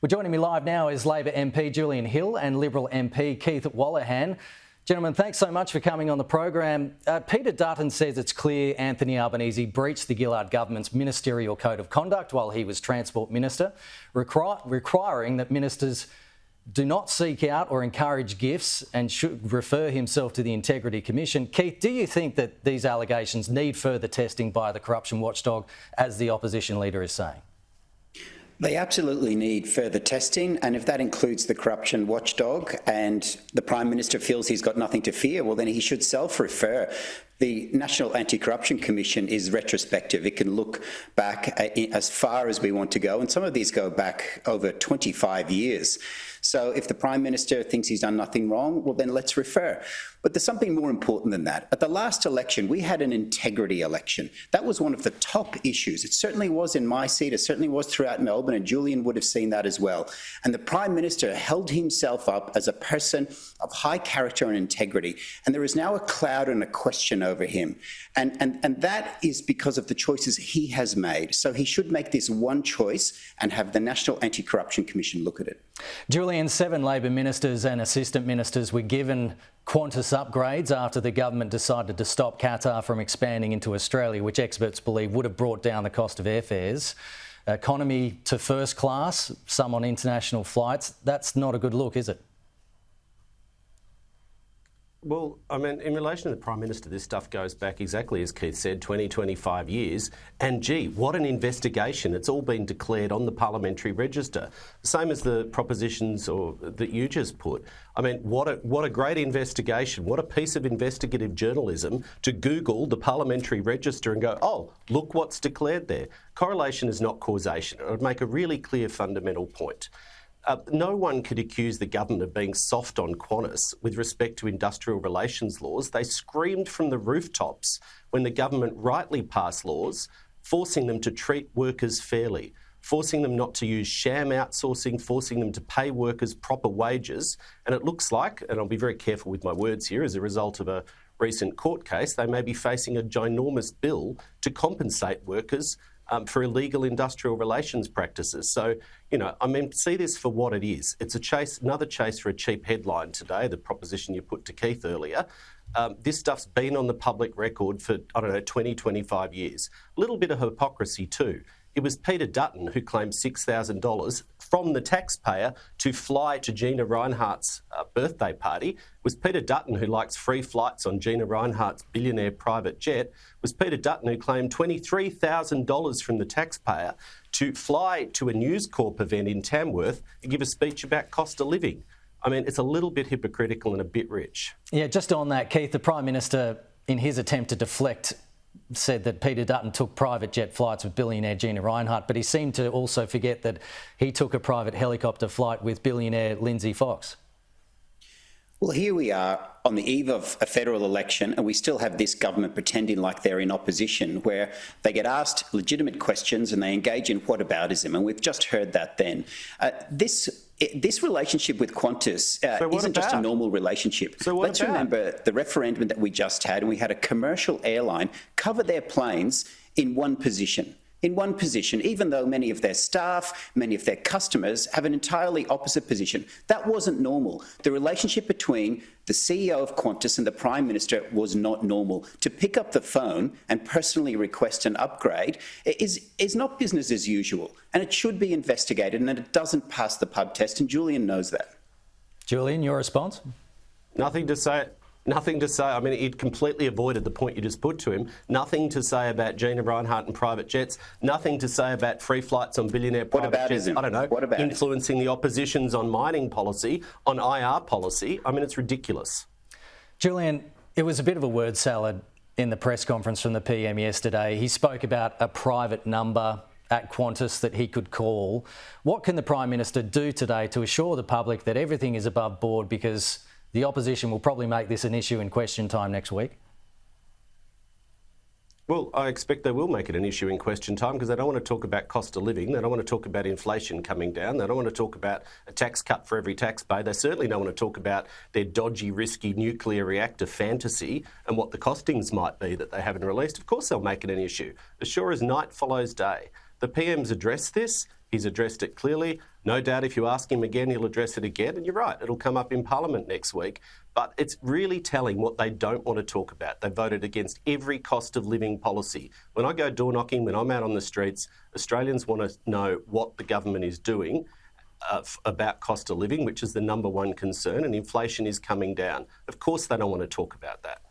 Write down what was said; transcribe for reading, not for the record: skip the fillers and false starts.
Well, joining me live now is Labor MP Julian Hill and Liberal MP Keith Wolahan. Gentlemen, thanks so much for coming on the program. Peter Dutton says it's clear Anthony Albanese breached the Gillard government's ministerial code of conduct while he was Transport Minister, requiring that ministers do not seek out or encourage gifts and should refer himself to the Integrity Commission. Keith, do you think that these allegations need further testing by the corruption watchdog, as the opposition leader is saying? They absolutely need further testing, and if that includes the corruption watchdog and the Prime Minister feels he's got nothing to fear, well then he should self-refer. The National Anti-Corruption Commission is retrospective. It can look back as far as we want to go, and some of these go back over 25 years. So if the Prime Minister thinks he's done nothing wrong, well then let's refer. But there's something more important than that. At the last election, we had an integrity election. That was one of the top issues. It certainly was in my seat, it certainly was throughout Melbourne, and Julian would have seen that as well. And the Prime Minister held himself up as a person of high character and integrity, and there is now a cloud and a question over him. And that is because of the choices he has made. So he should make this one choice and have the National Anti-Corruption Commission look at it. Julian, 7 Labor ministers and assistant ministers were given Qantas upgrades after the government decided to stop Qatar from expanding into Australia, which experts believe would have brought down the cost of airfares. Economy to first class, some on international flights. That's not a good look, is it? Well, I mean, in relation to the Prime Minister, this stuff goes back exactly as Keith said, 20, 25 years. And gee, what an investigation. It's all been declared on the parliamentary register. Same as the propositions that you just put. I mean, what a great investigation. What a piece of investigative journalism to Google the parliamentary register and go, oh, look what's declared there. Correlation is not causation. It would make a really clear fundamental point. No one could accuse the government of being soft on Qantas with respect to industrial relations laws. They screamed from the rooftops when the government rightly passed laws forcing them to treat workers fairly, forcing them not to use sham outsourcing, forcing them to pay workers proper wages. And it looks like, and I'll be very careful with my words here, as a result of a recent court case, they may be facing a ginormous bill to compensate workers for illegal industrial relations practices. So, you know, I mean, see this for what it is. It's a chase, another chase for a cheap headline today, the proposition you put to Keith earlier. This stuff's been on the public record for, 20, 25 years. A little bit of hypocrisy too. It was Peter Dutton who claimed $6,000 from the taxpayer to fly to Gina Rinehart's birthday party. It was Peter Dutton who likes free flights on Gina Rinehart's billionaire private jet. It was Peter Dutton who claimed $23,000 from the taxpayer to fly to a News Corp event in Tamworth and give a speech about cost of living. I mean, it's a little bit hypocritical and a bit rich. Yeah, just on that, Keith, the Prime Minister, in his attempt to deflect, said that Peter Dutton took private jet flights with billionaire Gina Rinehart, but he seemed to also forget that he took a private helicopter flight with billionaire Lindsay Fox. Well, here we are on the eve of a federal election, and we still have this government pretending like they're in opposition, where they get asked legitimate questions and they engage in whataboutism, and we've just heard that then. This relationship with Qantas isn't just a normal relationship. So let's remember the referendum that we just had, and we had a commercial airline cover their planes in one position. Even though many of their staff, many of their customers have an entirely opposite position. That wasn't normal. The relationship between the CEO of Qantas and the Prime Minister was not normal. To pick up the phone and personally request an upgrade is not business as usual, and it should be investigated, and it doesn't pass the pub test, and Julian knows that. Julian, your response? Nothing to say. I mean, he completely avoided the point you just put to him. Nothing to say about Gina Rinehart and private jets. Nothing to say about free flights on billionaire private jets. I don't know, influencing the oppositions on mining policy, on IR policy. I mean, it's ridiculous. Julian, it was a bit of a word salad in the press conference from the PM yesterday. He spoke about a private number at Qantas that he could call. What can the Prime Minister do today to assure the public that everything is above board, because the opposition will probably make this an issue in question time next week? Well, I expect they will make it an issue in question time, because they don't want to talk about cost of living. They don't want to talk about inflation coming down. They don't want to talk about a tax cut for every taxpayer. They certainly don't want to talk about their dodgy, risky nuclear reactor fantasy and what the costings might be that they haven't released. Of course they'll make it an issue. As sure as night follows day. The PM's addressed this. He's addressed it clearly. No doubt if you ask him again, he'll address it again. And you're right, it'll come up in Parliament next week. But it's really telling what they don't want to talk about. They voted against every cost of living policy. When I go door knocking, when I'm out on the streets, Australians want to know what the government is doing about cost of living, which is the number one concern, and inflation is coming down. Of course they don't want to talk about that.